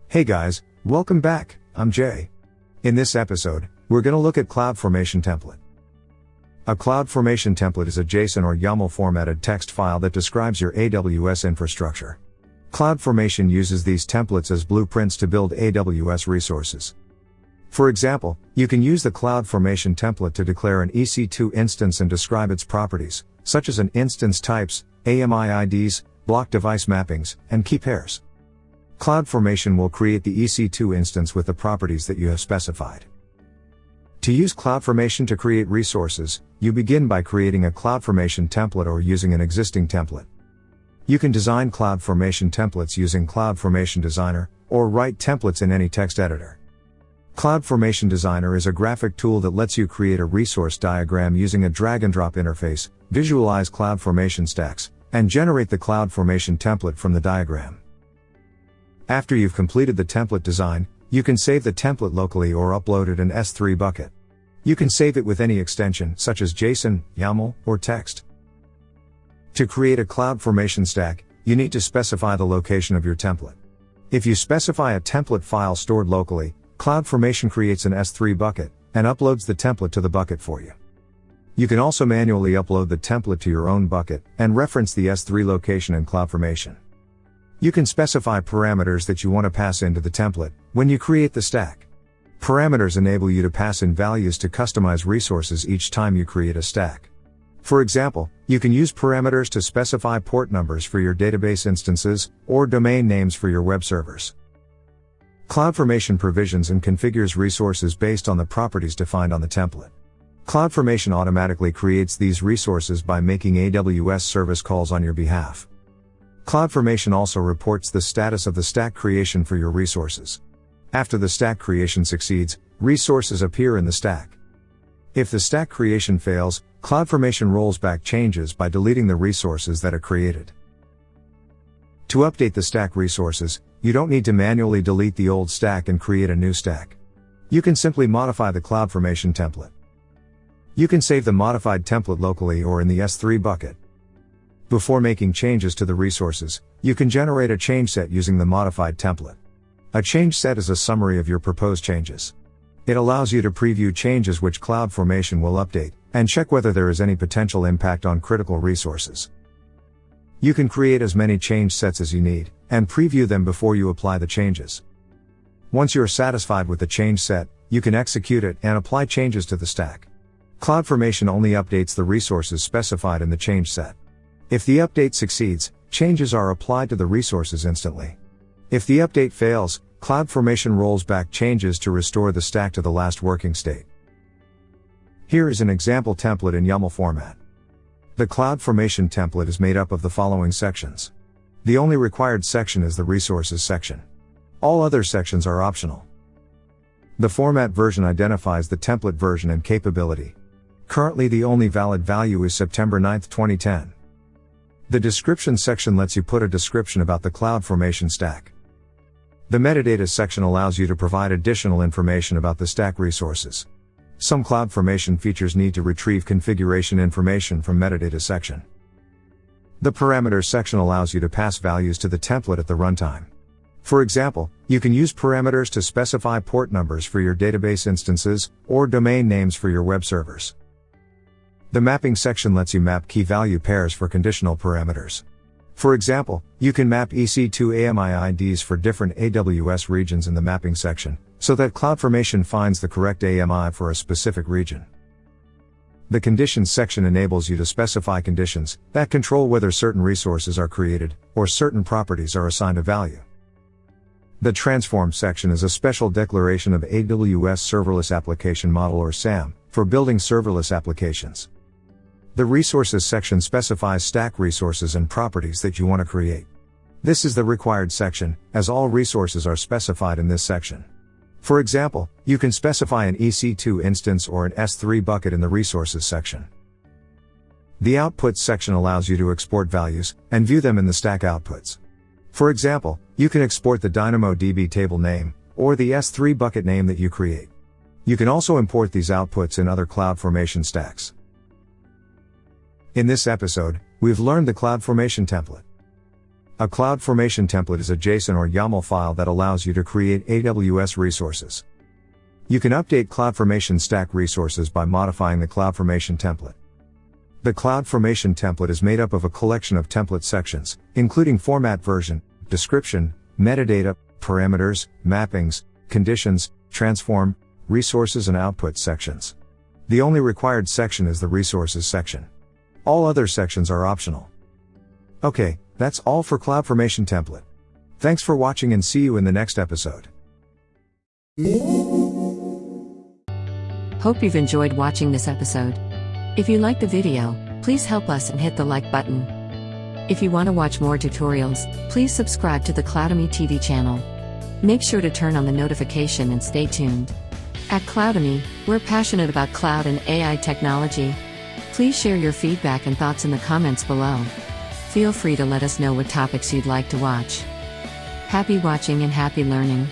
Hey guys, welcome back, I'm Jay. In this episode, we're going to look at CloudFormation template. A CloudFormation template is a JSON or YAML formatted text file that describes your AWS infrastructure. CloudFormation uses these templates as blueprints to build AWS resources. For example, you can use the CloudFormation template to declare an EC2 instance and describe its properties, such as an instance types, AMI IDs, block device mappings, and key pairs. CloudFormation will create the EC2 instance with the properties that you have specified. To use CloudFormation to create resources, you begin by creating a CloudFormation template or using an existing template. You can design CloudFormation templates using CloudFormation Designer, or write templates in any text editor. CloudFormation Designer is a graphic tool that lets you create a resource diagram using a drag-and-drop interface, visualize CloudFormation stacks, and generate the CloudFormation template from the diagram. After you've completed the template design, you can save the template locally or upload it in S3 bucket. You can save it with any extension, such as JSON, YAML, or text. To create a CloudFormation stack, you need to specify the location of your template. If you specify a template file stored locally, CloudFormation creates an S3 bucket, and uploads the template to the bucket for you. You can also manually upload the template to your own bucket, and reference the S3 location in CloudFormation. You can specify parameters that you want to pass into the template when you create the stack. Parameters enable you to pass in values to customize resources each time you create a stack. For example, you can use parameters to specify port numbers for your database instances, or domain names for your web servers. CloudFormation provisions and configures resources based on the properties defined on the template. CloudFormation automatically creates these resources by making AWS service calls on your behalf. CloudFormation also reports the status of the stack creation for your resources. After the stack creation succeeds, resources appear in the stack. If the stack creation fails, CloudFormation rolls back changes by deleting the resources that are created. To update the stack resources, you don't need to manually delete the old stack and create a new stack. You can simply modify the CloudFormation template. You can save the modified template locally or in the S3 bucket. Before making changes to the resources, you can generate a change set using the modified template. A change set is a summary of your proposed changes. It allows you to preview changes which CloudFormation will update, and check whether there is any potential impact on critical resources. You can create as many change sets as you need, and preview them before you apply the changes. Once you are satisfied with the change set, you can execute it and apply changes to the stack. CloudFormation only updates the resources specified in the change set. If the update succeeds, changes are applied to the resources instantly. If the update fails, CloudFormation rolls back changes to restore the stack to the last working state. Here is an example template in YAML format. The CloudFormation template is made up of the following sections. The only required section is the resources section. All other sections are optional. The format version identifies the template version and capability. Currently the only valid value is September 9, 2010. The description section lets you put a description about the CloudFormation stack. The metadata section allows you to provide additional information about the stack resources. Some CloudFormation features need to retrieve configuration information from metadata section. The parameters section allows you to pass values to the template at the runtime. For example, you can use parameters to specify port numbers for your database instances, or domain names for your web servers. The mapping section lets you map key value pairs for conditional parameters. For example, you can map EC2 AMI IDs for different AWS regions in the mapping section, so that CloudFormation finds the correct AMI for a specific region. The conditions section enables you to specify conditions that control whether certain resources are created, or certain properties are assigned a value. The transform section is a special declaration of AWS Serverless Application Model or SAM, for building serverless applications. The resources section specifies stack resources and properties that you want to create. This is the required section, as all resources are specified in this section. For example, you can specify an EC2 instance or an S3 bucket in the resources section. The outputs section allows you to export values, and view them in the stack outputs. For example, you can export the DynamoDB table name, or the S3 bucket name that you create. You can also import these outputs in other CloudFormation stacks. In this episode, we've learned the CloudFormation template. A CloudFormation template is a JSON or YAML file that allows you to create AWS resources. You can update CloudFormation stack resources by modifying the CloudFormation template. The CloudFormation template is made up of a collection of template sections, including format, version, description, metadata, parameters, mappings, conditions, transform, resources and output sections. The only required section is the resources section. All other sections are optional. Okay, that's all for CloudFormation template. Thanks for watching and see you in the next episode. Hope you've enjoyed watching this episode. If you liked the video, please help us and hit the like button. If you want to watch more tutorials, please subscribe to the Cloudemy TV channel. Make sure to turn on the notification and stay tuned. At Cloudemy, we're passionate about cloud and AI technology. Please share your feedback and thoughts in the comments below. Feel free to let us know what topics you'd like to watch. Happy watching and happy learning.